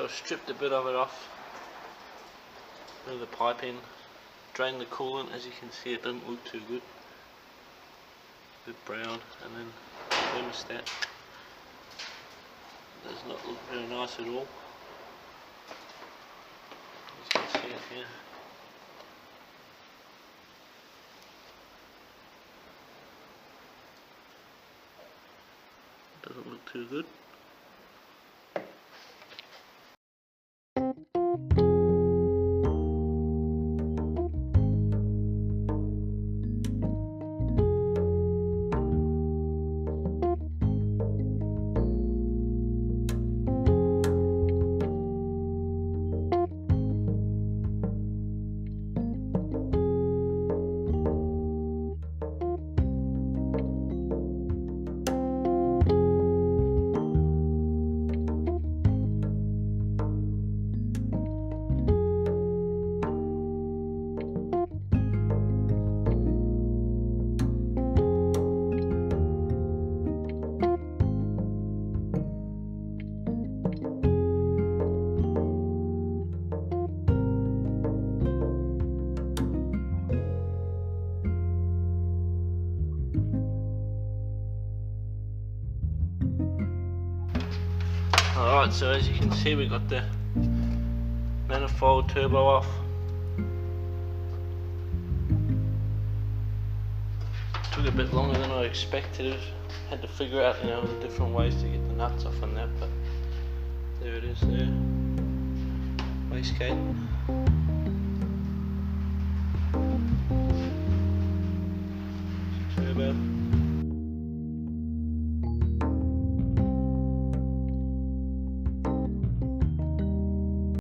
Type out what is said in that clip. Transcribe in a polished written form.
So I've stripped a bit of it off, bit of the piping, drained the coolant. As you can see, it doesn't look too good, a bit brown, and then the thermostat does not look very nice at all, as you can see it here. Doesn't look too good. Alright, so as you can see, we got the manifold turbo off. Took a bit longer than I expected. Had to figure out, the different ways to get the nuts off on that, but there it is there. Wastegate.